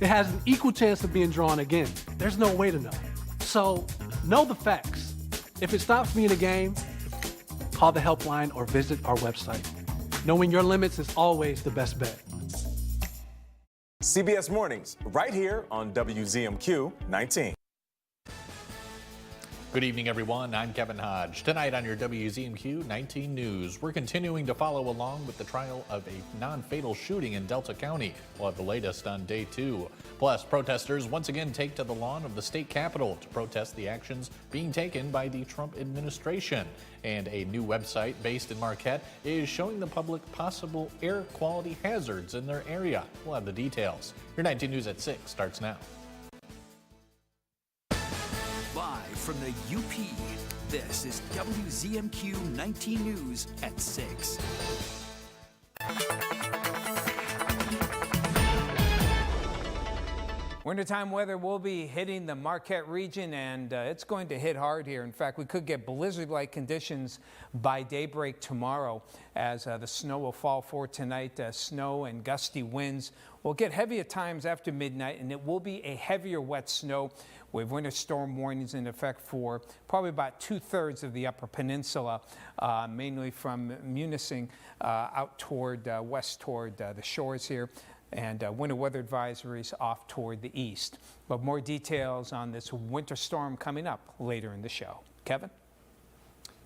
it has an equal chance of being drawn again. There's no way to know. So, know the facts. If it stops being a game, call the helpline or visit our website. Knowing your limits is always the best bet. CBS Mornings, right here on WZMQ 19. Good evening, everyone. I'm Kevin Hodge. Tonight on your WZMQ 19 News, we're continuing to follow along with the trial of a non-fatal shooting in Delta County. We'll have the latest on day 2. Plus, protesters once again take to the lawn of the state capitol to protest the actions being taken by the Trump administration. And a new website based in Marquette is showing the public possible air quality hazards in their area. We'll have the details. Your 19 News at 6 starts now. Live from the UP, this is WZMQ 19 News at 6. Wintertime weather will be hitting the Marquette region, and it's going to hit hard here. In fact, we could get blizzard-like conditions by daybreak tomorrow as the snow will fall for tonight. Snow and gusty winds will get heavy at times after midnight, and it will be a heavier wet snow with winter storm warnings in effect for probably about 2/3 of the Upper Peninsula, mainly from Munising out toward west toward the shores here, and winter weather advisories off toward the east. But more details on this winter storm coming up later in the show. Kevin?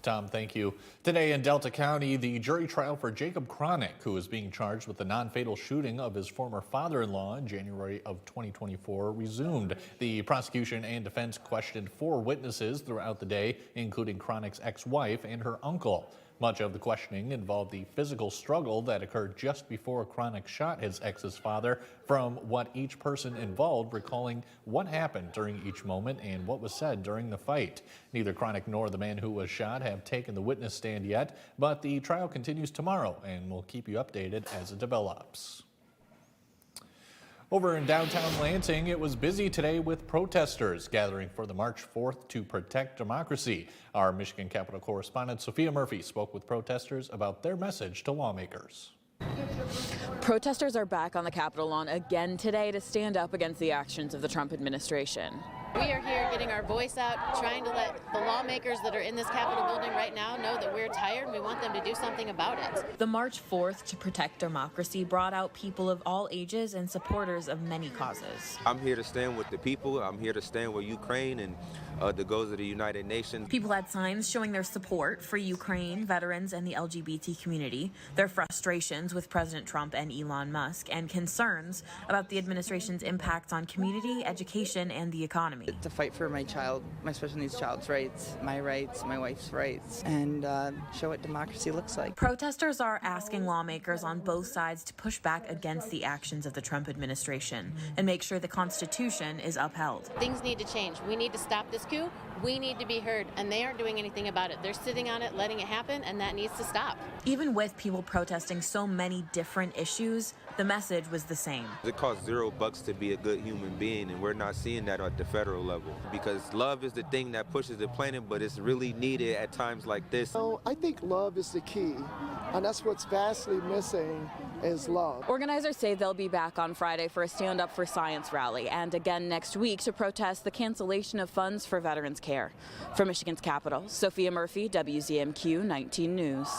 Tom, thank you. Today in Delta County, the jury trial for Jacob Cronick, who is being charged with the non-fatal shooting of his former father-in-law in January of 2024, resumed. The prosecution and defense questioned 4 witnesses throughout the day, including Cronick's ex-wife and her uncle. Much of the questioning involved the physical struggle that occurred just before Cronick shot his ex's father, from what each person involved recalling what happened during each moment and what was said during the fight. Neither Cronick nor the man who was shot have taken the witness stand yet, but the trial continues tomorrow, and we'll keep you updated as it develops. Over in downtown Lansing, it was busy today with protesters gathering for the March 4th to protect democracy. Our Michigan Capitol correspondent Sophia Murphy spoke with protesters about their message to lawmakers. Protesters are back on the Capitol lawn again today to stand up against the actions of the Trump administration. We are here getting our voice out, trying to let the lawmakers that are in this Capitol building right now know that we're tired and we want them to do something about it. The March 4th to protect democracy brought out people of all ages and supporters of many causes. I'm here to stand with the people. I'm here to stand with Ukraine and the goals of the United Nations. People had signs showing their support for Ukraine, veterans, and the LGBT community, their frustrations with President Trump and Elon Musk, and concerns about the administration's impact on community, education, and the economy. To fight for my child, my special needs child's rights, my wife's rights, and show what democracy looks like. Protesters are asking lawmakers on both sides to push back against the actions of the Trump administration and make sure the Constitution is upheld. Things need to change. We need to stop this coup. We need to be heard, and they aren't doing anything about it. They're sitting on it, letting it happen, and that needs to stop. Even with people protesting so many different issues, the message was the same. It costs $0 to be a good human being, and we're not seeing that at the federal level. Because love is the thing that pushes the planet, but it's really needed at times like this. So I think love is the key, and that's what's vastly missing is love. Organizers say they'll be back on Friday for a Stand Up for Science rally and again next week to protest the cancellation of funds for veterans care. From Michigan's capital, Sophia Murphy, WZMQ 19 News.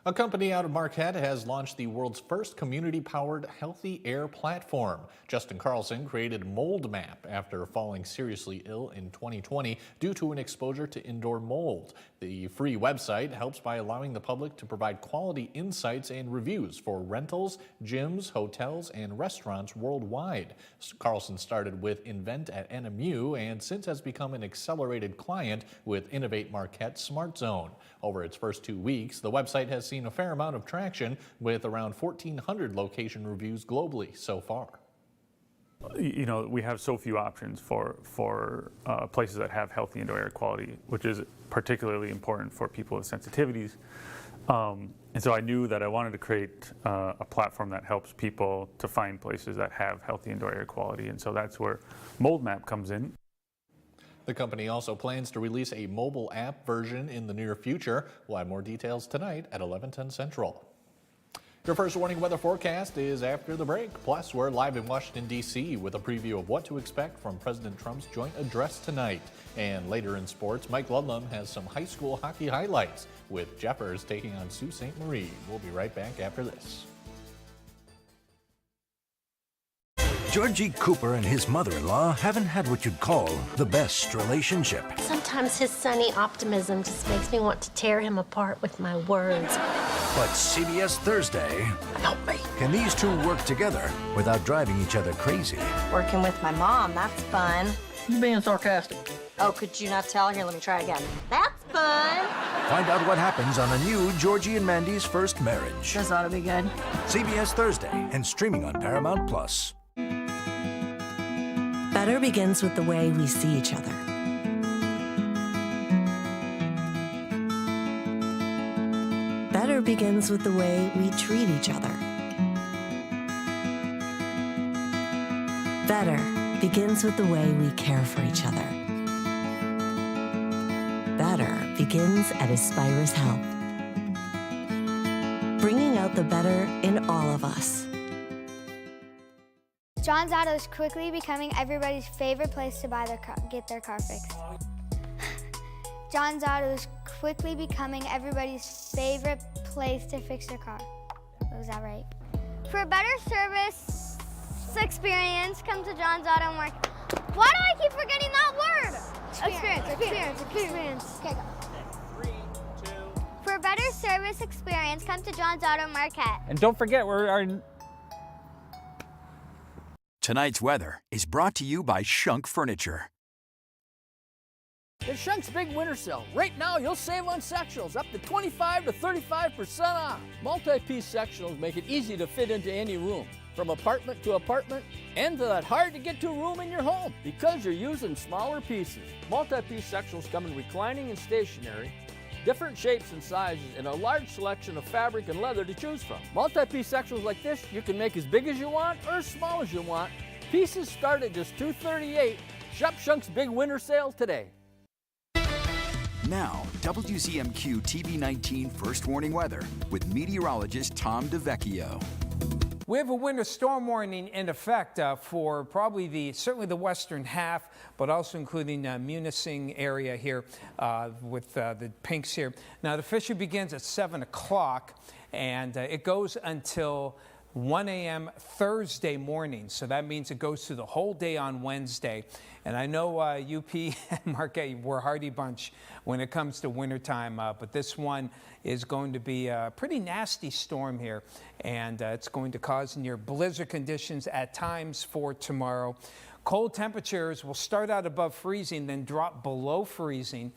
A company out of Marquette has launched the world's first community-powered healthy air platform. Justin Carlson created Mold Map after falling seriously ill in 2020 due to an exposure to indoor mold. The free website helps by allowing the public to provide quality insights and reviews for rentals, gyms, hotels, and restaurants worldwide. Carlson started with Invent at NMU and since has become an accelerated client with Innovate Marquette Smart Zone. Over its first 2 weeks, the website has seen a fair amount of traction with around 1,400 location reviews globally so far. You know, we have so few options for places that have healthy indoor air quality, which is particularly important for people with sensitivities. And so I knew that I wanted to create a platform that helps people to find places that have healthy indoor air quality. And so that's where Mold Map comes in. The company also plans to release a mobile app version in the near future. We'll have more details tonight at 11:10 Central. Your first warning weather forecast is after the break. Plus, we're live in Washington, D.C. with a preview of what to expect from President Trump's joint address tonight. And later in sports, Mike Ludlam has some high school hockey highlights with Jeffers taking on Sault Ste. Marie. We'll be right back after this. Georgie Cooper and his mother-in-law haven't had what you'd call the best relationship. Sometimes his sunny optimism just makes me want to tear him apart with my words. But CBS Thursday, help me. Can these two work together without driving each other crazy? Working with my mom, that's fun. You being sarcastic. Oh, could you not tell? Here, let me try again. That's fun. Find out what happens on a new Georgie and Mandy's First Marriage. This ought to be good. CBS Thursday and streaming on Paramount+. Better begins with the way we see each other. Better begins with the way we treat each other. Better begins with the way we care for each other. Better begins at Aspirus Health. Bringing out the better in all of us. John's Auto is quickly becoming everybody's favorite place to buy get their car fixed. John's Auto is quickly becoming everybody's favorite place to fix their car. Was that right? For a better service experience, come to John's Auto Market. Why do I keep forgetting that word? Experience. Okay, go. 3, 2. For a better service experience, come to John's Auto Market. And don't forget, Tonight's weather is brought to you by Shunk Furniture. It's Shunk's big winter sale. Right now, you'll save on sectionals up to 25 to 35% off. Multi-piece sectionals make it easy to fit into any room, from apartment to apartment, and to that hard-to-get-to room in your home, because you're using smaller pieces. Multi-piece sectionals come in reclining and stationary, different shapes and sizes, and a large selection of fabric and leather to choose from. Multi-piece sectionals like this, you can make as big as you want or as small as you want. Pieces start at just $238. Shop Shunk's big winter sale today. Now, WZMQ TV19 First Warning Weather with meteorologist Tom DeVecchio. We have a winter storm warning in effect for probably certainly the western half, but also including Munising area here with the pinks here. Now the fishery begins at 7 o'clock and it goes until 1 a.m. Thursday morning. So that means it goes through the whole day on Wednesday. And I know UP and Marquette, we're a hardy bunch when it comes to wintertime, but this one is going to be a pretty nasty storm here, and it's going to cause near blizzard conditions at times for tomorrow. Cold temperatures will start out above freezing, then drop below freezing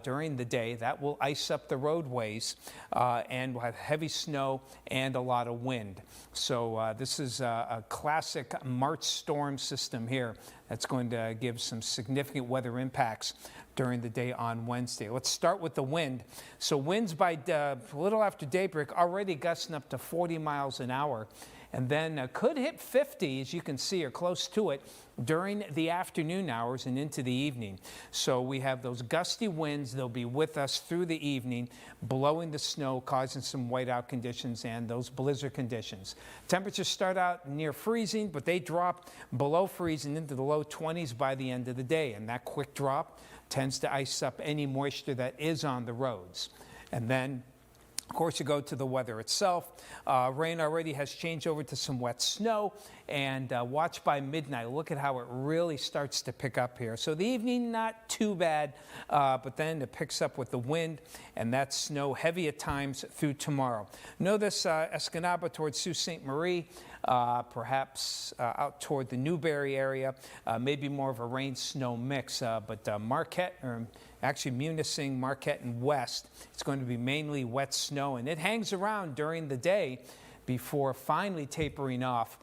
during the day. That will ice up the roadways, and we'll have heavy snow and a lot of wind. So this is a classic March storm system here that's going to give some significant weather impacts during the day on Wednesday. Let's start with the wind. So winds by a little after daybreak already gusting up to 40 miles an hour, and then could hit 50, as you can see, or close to it, during the afternoon hours and into the evening. So we have those gusty winds. They'll be with us through the evening, blowing the snow, causing some whiteout conditions and those blizzard conditions. Temperatures start out near freezing, but they drop below freezing into the low 20s by the end of the day. And that quick drop tends to ice up any moisture that is on the roads. And then, of course, you go to the weather itself. Rain already has changed over to some wet snow, and watch by midnight. Look at how it really starts to pick up here. So the evening, not too bad, but then it picks up with the wind, and that snow heavy at times through tomorrow. Notice Escanaba towards Sault Ste. Marie, perhaps out toward the Newberry area, maybe more of a rain-snow mix, but Marquette, or actually Munising, Marquette, and West, it's going to be mainly wet snow, and it hangs around during the day before finally tapering off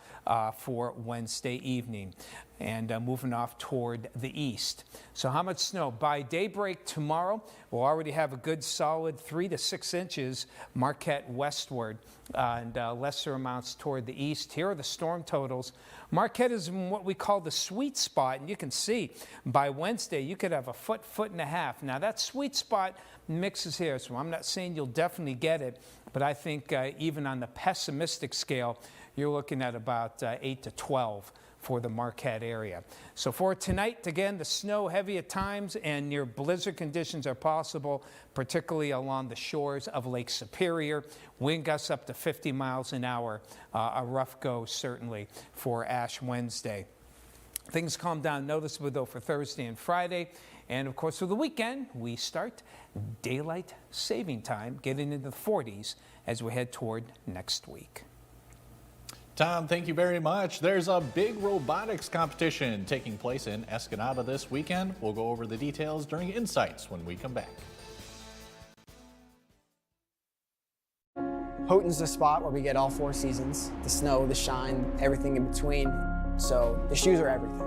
for Wednesday evening and moving off toward the east. So how much snow? By daybreak tomorrow, we'll already have a good solid 3 to 6 inches Marquette westward and lesser amounts toward the east. Here are the storm totals. Marquette is in what we call the sweet spot, and you can see by Wednesday you could have a foot and a half. Now that sweet spot mixes here, so I'm not saying you'll definitely get it, but I think even on the pessimistic scale, you're looking at about 8 to 12 for the Marquette area. So for tonight, again, the snow heavy at times and near blizzard conditions are possible, particularly along the shores of Lake Superior. Wind gusts up to 50 miles an hour. A rough go, certainly, for Ash Wednesday. Things calm down noticeably, though, for Thursday and Friday. And, of course, for the weekend, we start daylight saving time, getting into the 40s as we head toward next week. Tom, thank you very much. There's a big robotics competition taking place in Escanaba this weekend. We'll go over the details during Insights when we come back. Houghton's the spot where we get all 4 seasons, the snow, the shine, everything in between. So the shoes are everything.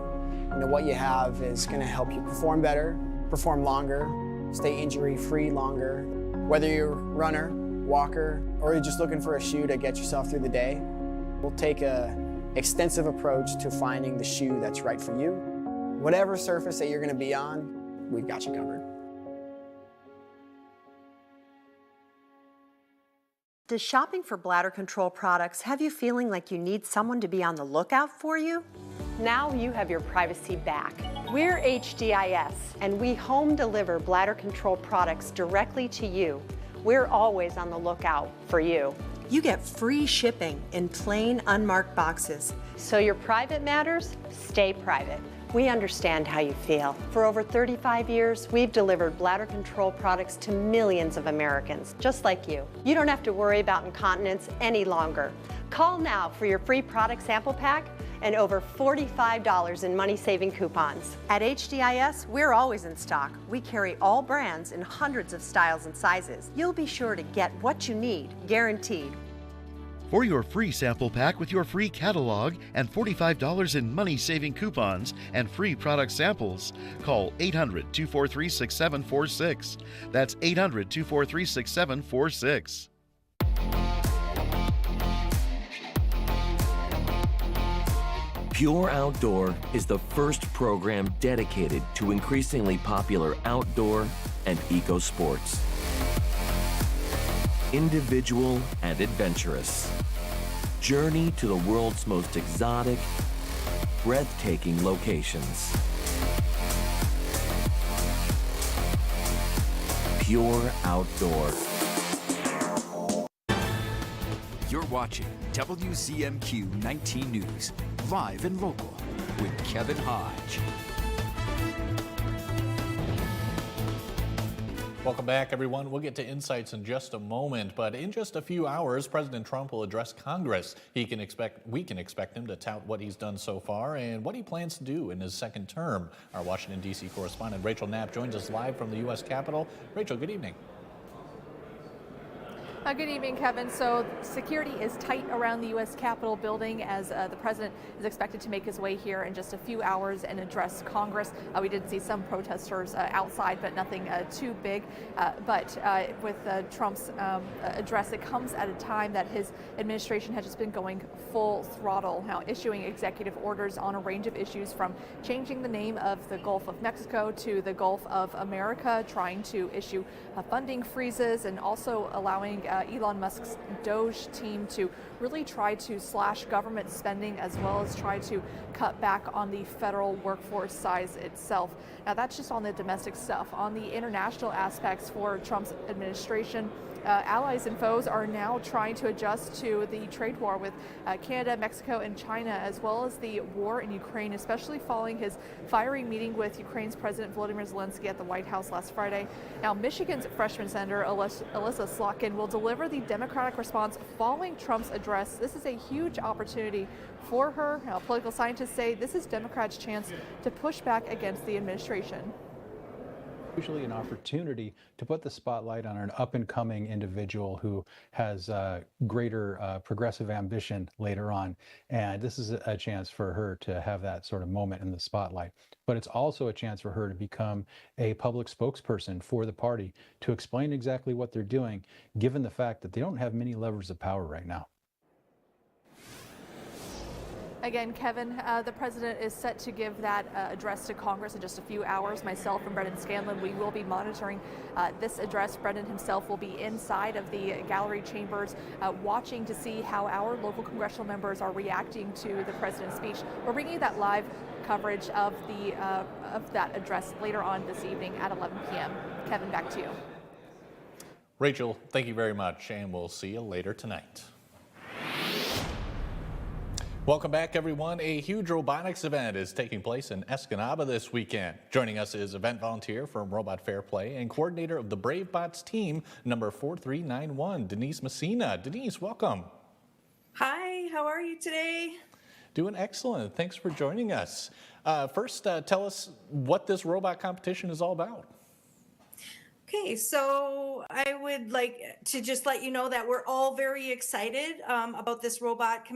You know, what you have is going to help you perform better, perform longer, stay injury-free longer. Whether you're a runner, walker, or you're just looking for a shoe to get yourself through the day, we'll take an extensive approach to finding the shoe that's right for you. Whatever surface that you're going to be on, we've got you covered. Does shopping for bladder control products have you feeling like you need someone to be on the lookout for you? Now you have your privacy back. We're HDIS, and we home deliver bladder control products directly to you. We're always on the lookout for you. You get free shipping in plain, unmarked boxes. So your private matters, stay private. We understand how you feel. For over 35 years, we've delivered bladder control products to millions of Americans, just like you. You don't have to worry about incontinence any longer. Call now for your free product sample pack and over $45 in money-saving coupons. At HDIS, we're always in stock. We carry all brands in hundreds of styles and sizes. You'll be sure to get what you need, guaranteed. For your free sample pack with your free catalog and $45 in money-saving coupons and free product samples, call 800-243-6746. That's 800-243-6746. Pure Outdoor is the first program dedicated to increasingly popular outdoor and eco sports. Individual and adventurous. Journey to the world's most exotic, breathtaking locations. Pure Outdoor. You're watching WZMQ 19 News, live and local, with Kevin Hodge. Welcome back, everyone. We'll get to Insights in just a moment, but in just a few hours, President Trump will address Congress. We can expect him to tout what he's done so far and what he plans to do in his second term. Our Washington, D.C. correspondent Rachel Knapp joins us live from the U.S. Capitol. Rachel, good evening. Good evening, Kevin. So security is tight around the U.S. Capitol building as the president is expected to make his way here in just a few hours and address Congress. We did see some protesters outside, but nothing too big. But with Trump's address, it comes at a time that his administration has just been going full throttle, now issuing executive orders on a range of issues, from changing the name of the Gulf of Mexico to the Gulf of America, trying to issue funding freezes, and also allowing Elon Musk's Doge team to really try to slash government spending as well as try to cut back on the federal workforce size itself. Now that's just on the domestic stuff. On the international aspects for Trump's administration, allies and foes are now trying to adjust to the trade war with Canada, Mexico, and China, as well as the war in Ukraine, especially following his fiery meeting with Ukraine's President Volodymyr Zelensky at the White House last Friday. Now, Michigan's freshman senator Alyssa Slotkin will deliver the Democratic response following Trump's address. This is a huge opportunity for her. Now, political scientists say this is Democrats' chance to push back against the administration. Usually an opportunity to put the spotlight on an up-and-coming individual who has greater progressive ambition later on. And this is a chance for her to have that sort of moment in the spotlight. But it's also a chance for her to become a public spokesperson for the party, to explain exactly what they're doing, given the fact that they don't have many levers of power right now. Again, Kevin, the president is set to give that address to Congress in just a few hours. Myself and Brendan Scanlon, we will be monitoring this address. Brendan himself will be inside of the gallery chambers watching to see how our local congressional members are reacting to the president's speech. We're bringing you that live coverage of that address later on this evening at 11 p.m. Kevin, back to you. Rachel, thank you very much, and we'll see you later tonight. Welcome back, everyone. A huge robotics event is taking place in Escanaba this weekend. Joining us is event volunteer from Robot Fair Play and coordinator of the Brave Bots team, number 4391, Denise Messina. Denise, welcome. Hi, how are you today? Doing excellent. Thanks for joining us. First, tell us what this robot competition is all about. Okay, so I would like to just let you know that we're all very excited about this robot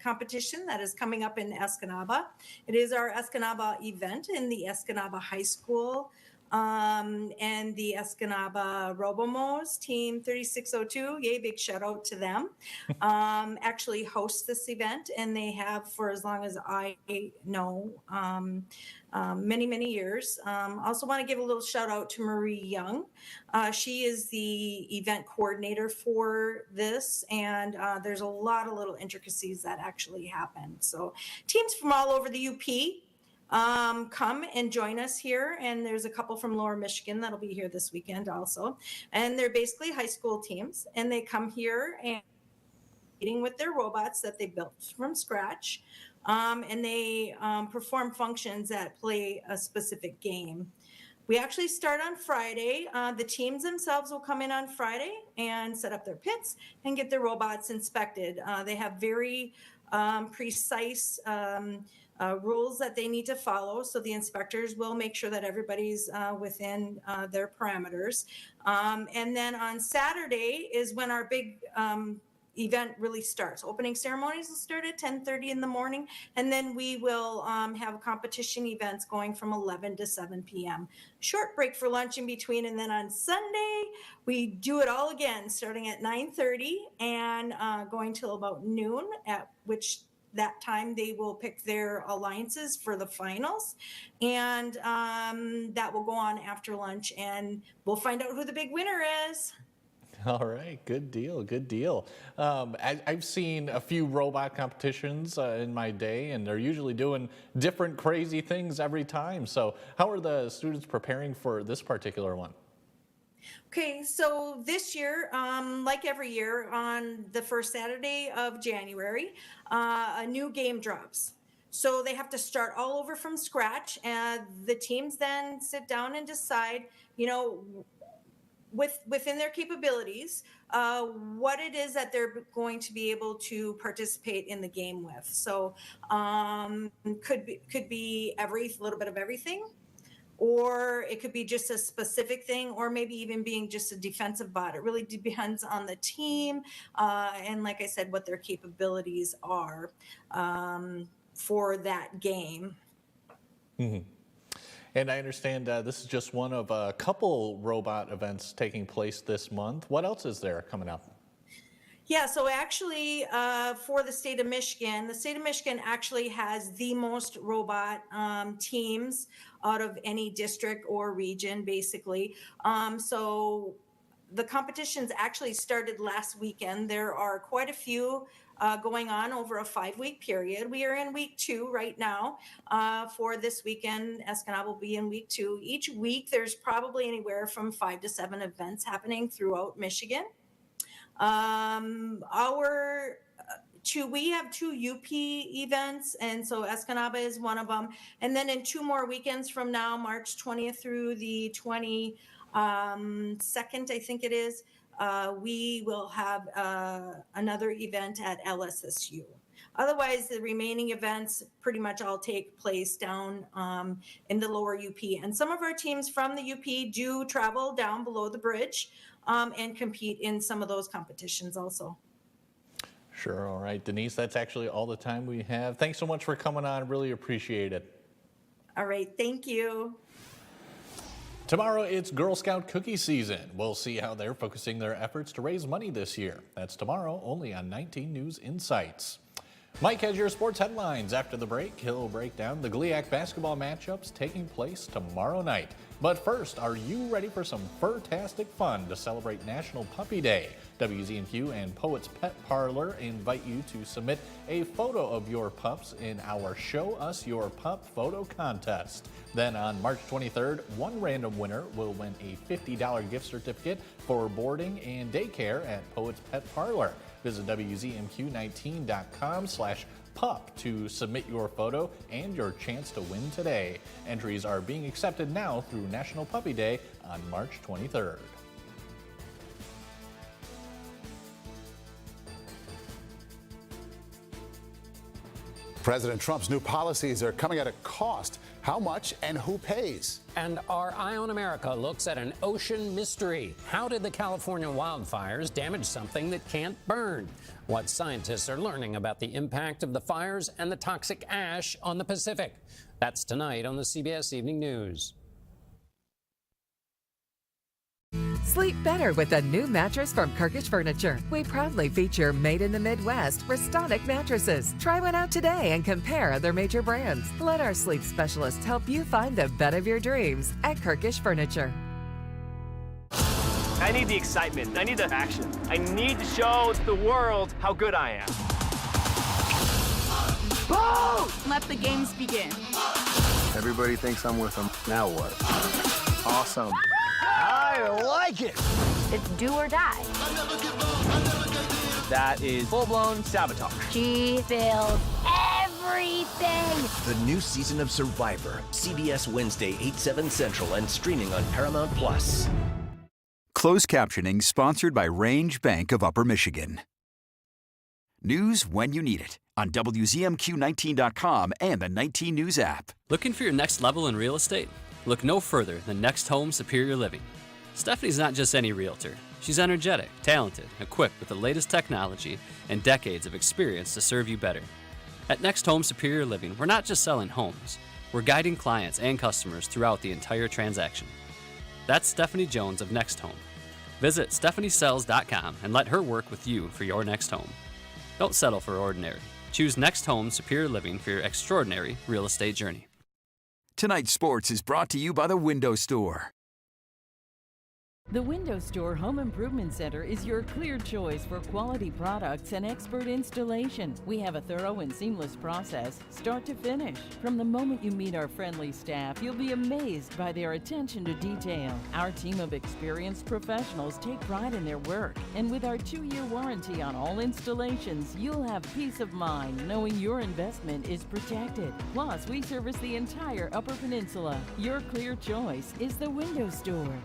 competition that is coming up in Escanaba. It is our Escanaba event in the Escanaba High School and the Escanaba Robomos team 3602. Yay, big shout out to them. Actually host this event, and they have for as long as I know. Many years. Also want to give a little shout out to Marie Young. She is the event coordinator for this, and there's a lot of little intricacies that actually happen. So teams from all over the UP come and join us here, and there's a couple from Lower Michigan that'll be here this weekend also. And they're basically high school teams, and they come here and meeting with their robots that they built from scratch. And they perform functions that play a specific game. We actually start on Friday. The teams themselves will come in on Friday and set up their pits and get their robots inspected. They have very precise rules that they need to follow, so the inspectors will make sure that everybody's within their parameters. And then on Saturday is when our big event really starts. Opening ceremonies will start at 10:30 in the morning, and then we will have competition events going from 11 to 7 p.m. Short break for lunch in between, and then on Sunday we do it all again, starting at 9:30 and going till about noon, at which that time they will pick their alliances for the finals, and that will go on after lunch, and we'll find out who the big winner is. All right, good deal, good deal. I've seen a few robot competitions in my day, and they're usually doing different crazy things every time. So how are the students preparing for this particular one? Okay, so this year, like every year, on the first Saturday of January, a new game drops. So they have to start all over from scratch, and the teams then sit down and decide, you know, within their capabilities, what it is that they're going to be able to participate in the game with. So could be little bit of everything, or it could be just a specific thing, or maybe even being just a defensive bot. It really depends on the team, and like I said, what their capabilities are for that game. Mm-hmm. And I understand this is just one of a couple robot events taking place this month. What else is there coming up? Yeah, so actually for the state of Michigan actually has the most robot teams out of any district or region, basically. So the competitions actually started last weekend. There are quite a few going on over a 5-week period. We are in week 2 right now. For this weekend, Escanaba will be in week 2. Each week, there's probably anywhere from 5 to 7 events happening throughout Michigan. We have 2 UP events, and so Escanaba is one of them. And then in 2 more weekends from now, March 20th through the 22nd, I think it is, we will have another event at LSSU. Otherwise, the remaining events pretty much all take place down in the lower UP. And some of our teams from the UP do travel down below the bridge and compete in some of those competitions also. Sure. All right, Denise, that's actually all the time we have. Thanks so much for coming on. Really appreciate it. All right. Thank you. Tomorrow, it's Girl Scout cookie season. We'll see how they're focusing their efforts to raise money this year. That's tomorrow, only on 19 News Insights. Mike has your sports headlines. After the break, he'll break down the GLIAC basketball matchups taking place tomorrow night. But first, are you ready for some fur-tastic fun to celebrate National Puppy Day? WZMQ and Poets Pet Parlor invite you to submit a photo of your pups in our Show Us Your Pup photo contest. Then on March 23rd, one random winner will win a $50 gift certificate for boarding and daycare at Poets Pet Parlor. Visit WZMQ19.com/pup to submit your photo and your chance to win today. Entries are being accepted now through National Puppy Day on March 23rd. President Trump's new policies are coming at a cost. How much and who pays? And our Eye on America looks at an ocean mystery. How did the California wildfires damage something that can't burn? What scientists are learning about the impact of the fires and the toxic ash on the Pacific. That's tonight on the CBS Evening News. Sleep better with a new mattress from Kirkish Furniture. We proudly feature made in the Midwest Restonic mattresses. Try one out today and compare other major brands. Let our sleep specialists help you find the bed of your dreams at Kirkish Furniture. I need the excitement. I need the action. I need to show the world how good I am. Boom! Let the games begin. Everybody thinks I'm with them. Now what? Awesome. I like it. It's do or die. That is full-blown sabotage. She feels everything. The new season of Survivor. CBS Wednesday, 8/7 Central and streaming on Paramount+. Closed captioning sponsored by Range Bank of Upper Michigan. News when you need it on WZMQ19.com and the 19 News app. Looking for your next level in real estate? Look no further than Next Home Superior Living. Stephanie's not just any realtor. She's energetic, talented, equipped with the latest technology and decades of experience to serve you better. At Next Home Superior Living, we're not just selling homes. We're guiding clients and customers throughout the entire transaction. That's Stephanie Jones of Next Home. Visit stephaniesells.com and let her work with you for your next home. Don't settle for ordinary. Choose Next Home Superior Living for your extraordinary real estate journey. Tonight's sports is brought to you by the Window Store. The Window Store Home Improvement Center is your clear choice for quality products and expert installation. We have a thorough and seamless process, start to finish. From the moment you meet our friendly staff, you'll be amazed by their attention to detail. Our team of experienced professionals take pride in their work, and with our 2-year warranty on all installations, you'll have peace of mind knowing your investment is protected. Plus, we service the entire Upper Peninsula. Your clear choice is the Window Store.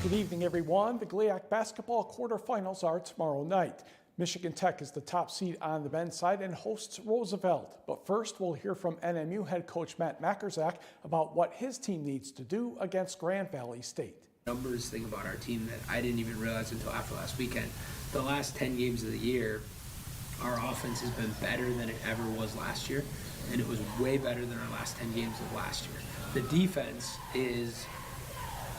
Good evening, everyone. The GLIAC basketball quarterfinals are tomorrow night. Michigan Tech is the top seed on the men's side and hosts Roosevelt. But first, we'll hear from NMU head coach Matt Makerzak about what his team needs to do against Grand Valley State. Numbers thing about our team that I didn't even realize until after last weekend. The last 10 games of the year, our offense has been better than it ever was last year, and it was way better than our last 10 games of last year. The defense is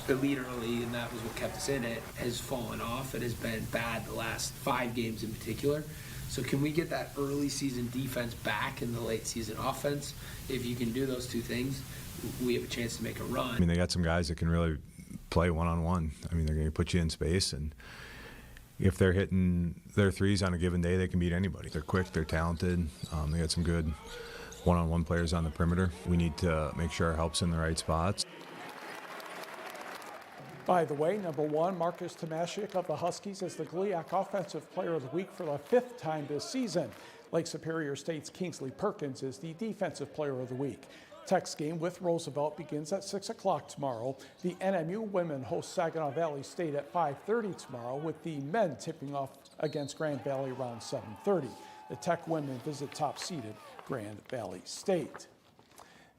elite early, and that was what kept us in it, has fallen off. It has been bad the last 5 games in particular. So can we get that early season defense back in the late season offense? If you can do those two things, we have a chance to make a run. I mean, they got some guys that can really play one-on-one. I mean, they're going to put you in space, and if they're hitting their threes on a given day, they can beat anybody. They're quick, they're talented, they got some good one-on-one players on the perimeter. We need to make sure our help's in the right spots. By the way, number 1, Marcus Tomasic of the Huskies is the GLIAC Offensive Player of the Week for the 5th time this season. Lake Superior State's Kingsley Perkins is the Defensive Player of the Week. Tech's game with Roosevelt begins at 6 o'clock tomorrow. The NMU women host Saginaw Valley State at 5:30 tomorrow, with the men tipping off against Grand Valley around 7:30. The Tech women visit top-seeded Grand Valley State.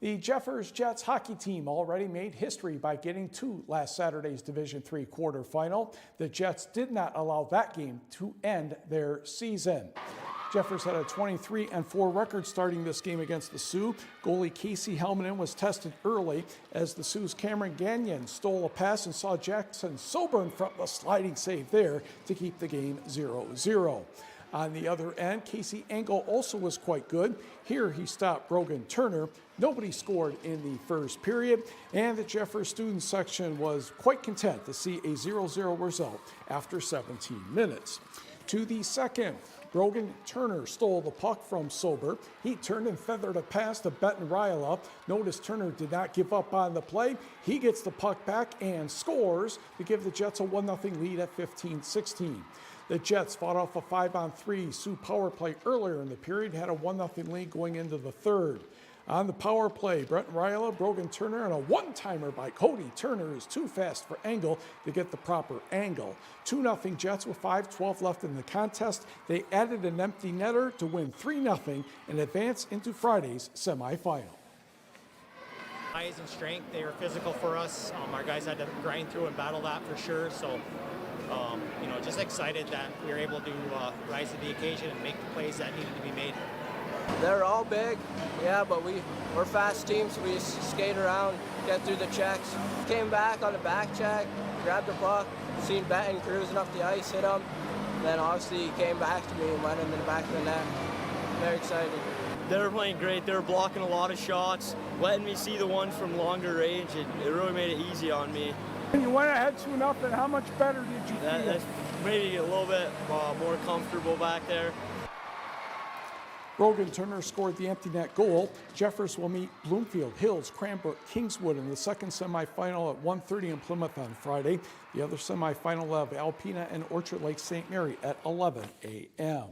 The Jeffers Jets hockey team already made history by getting to last Saturday's Division III quarterfinal. The Jets did not allow that game to end their season. Jeffers had a 23-4 record starting this game against the Sioux. Goalie Casey Helmanen was tested early as the Sioux's Cameron Gagnon stole a pass and saw Jackson Soburn from the sliding save there to keep the game 0-0. On the other end, Casey Engel also was quite good. Here he stopped Brogan Turner. Nobody scored in the first period, and the Jeffers student section was quite content to see a 0-0 result after 17 minutes. To the second, Brogan Turner stole the puck from Sober. He turned and feathered a pass to Benton Ryla. Notice Turner did not give up on the play. He gets the puck back and scores to give the Jets a 1-0 lead at 15-16. The Jets fought off a 5-on-3 Sioux power play earlier in the period, had a 1-0 lead going into the third. On the power play, Brent Ryla, Brogan Turner, and a one-timer by Cody Turner is too fast for Engel to get the proper angle. 2-0 Jets with 5:12 left in the contest. They added an empty netter to win 3-0 and advance into Friday's semifinal. Size and strength, they were physical for us. Our guys had to grind through and battle that for sure. So, just excited that we were able to rise to the occasion and make the plays that needed to be made. They're all big, yeah, but we're fast teams, so we just skate around, get through the checks. Came back on the back check, grabbed the puck, seen Benton cruising up the ice, hit him. Then obviously he came back to me and went into the back of the net. Very excited. They were playing great. They were blocking a lot of shots, letting me see the ones from longer range. It really made it easy on me. When you went ahead 2-0, how much better did you feel? That's maybe a little bit more comfortable back there. Brogan Turner scored the empty net goal. Jeffers will meet Bloomfield, Hills, Cranbrook, Kingswood in the second semifinal at 1:30 in Plymouth on Friday. The other semifinal will have Alpena and Orchard Lake St. Mary at 11 a.m.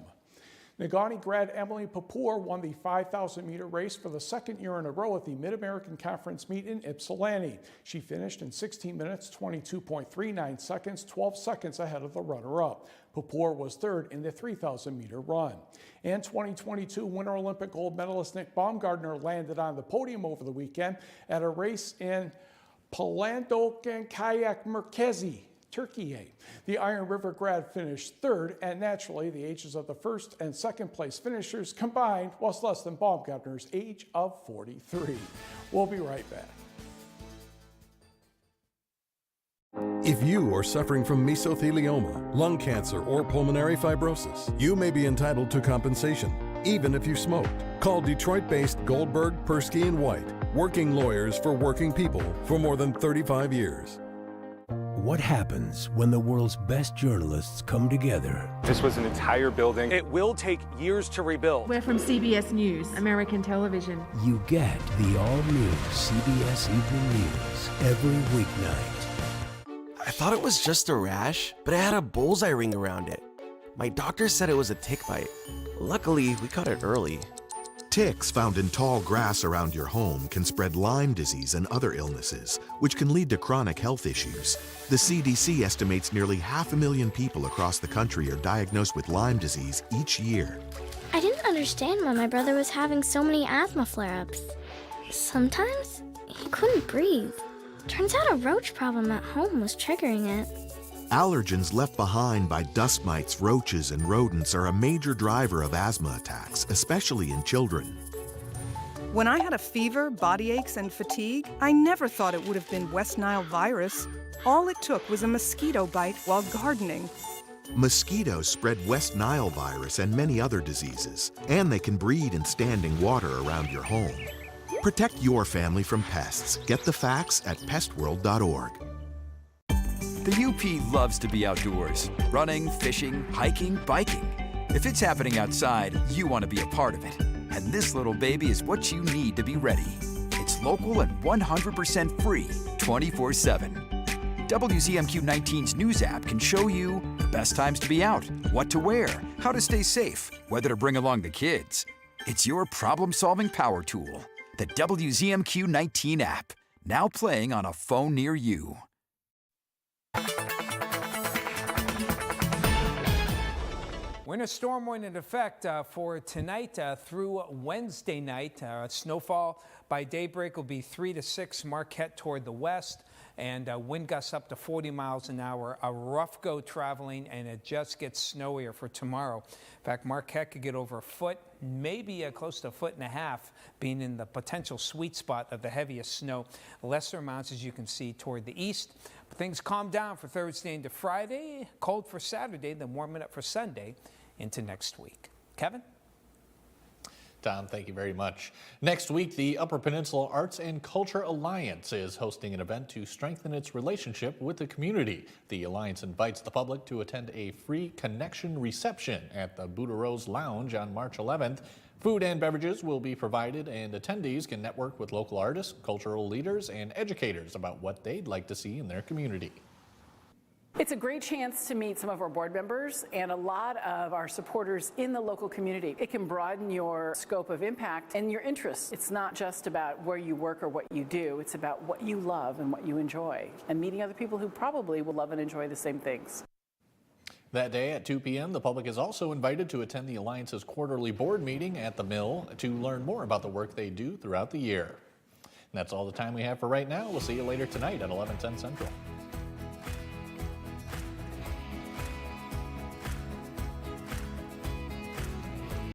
Negaunee grad Emily Papour won the 5,000-meter race for the second year in a row at the Mid-American Conference meet in Ypsilanti. She finished in 16 minutes, 22.39 seconds, 12 seconds ahead of the runner-up. Papour was third in the 3,000-meter run. And 2022 Winter Olympic gold medalist Nick Baumgardner landed on the podium over the weekend at a race in Palandok and Kayak Merkezi, Turkey. The Iron River grad finished third, and naturally the ages of the first and second place finishers combined was less than Baumgartner's age of 43. We'll be right back. If you are suffering from mesothelioma, lung cancer, or pulmonary fibrosis, you may be entitled to compensation, even if you smoked. Call Detroit-based Goldberg, Persky & White, working lawyers for working people for more than 35 years. What happens when the world's best journalists come together? This was an entire building. It will take years to rebuild. We're from CBS News, American television. You get the all-new CBS Evening News every weeknight. I thought it was just a rash, but it had a bullseye ring around it. My doctor said it was a tick bite. Luckily, we caught it early. Ticks found in tall grass around your home can spread Lyme disease and other illnesses, which can lead to chronic health issues. The CDC estimates nearly 500,000 people across the country are diagnosed with Lyme disease each year. I didn't understand why my brother was having so many asthma flare-ups. Sometimes he couldn't breathe. Turns out a roach problem at home was triggering it. Allergens left behind by dust mites, roaches, and rodents are a major driver of asthma attacks, especially in children. When I had a fever, body aches, and fatigue, I never thought it would have been West Nile virus. All it took was a mosquito bite while gardening. Mosquitoes spread West Nile virus and many other diseases, and they can breed in standing water around your home. Protect your family from pests. Get the facts at pestworld.org. The UP loves to be outdoors. Running, fishing, hiking, biking. If it's happening outside, you want to be a part of it. And this little baby is what you need to be ready. It's local and 100% free, 24/7. WZMQ 19's news app can show you the best times to be out, what to wear, how to stay safe, whether to bring along the kids. It's your problem-solving power tool. The WZMQ 19 app, now playing on a phone near you. Winter storm went into effect for tonight through Wednesday night. Snowfall by daybreak will be 3 to 6 Marquette toward the west, and wind gusts up to 40 miles an hour. A rough go traveling, and it just gets snowier for tomorrow. In fact, Marquette could get over a foot, maybe close to a foot and a half, being in the potential sweet spot of the heaviest snow. Lesser amounts, as you can see, toward the east. But things calm down for Thursday into Friday, cold for Saturday, then warming up for Sunday into next week. Kevin? Tom, thank you very much. Next week, the Upper Peninsula Arts and Culture Alliance is hosting an event to strengthen its relationship with the community. The Alliance invites the public to attend a free connection reception at the Buddha Rose Lounge on March 11th. Food and beverages will be provided, and attendees can network with local artists, cultural leaders, and educators about what they'd like to see in their community. It's a great chance to meet some of our board members and a lot of our supporters in the local community. It can broaden your scope of impact and your interests. It's not just about where you work or what you do. It's about what you love and what you enjoy, and meeting other people who probably will love and enjoy the same things. That day at 2 p.m., the public is also invited to attend the Alliance's quarterly board meeting at the Mill to learn more about the work they do throughout the year. And that's all the time we have for right now. We'll see you later tonight at 11:10 Central.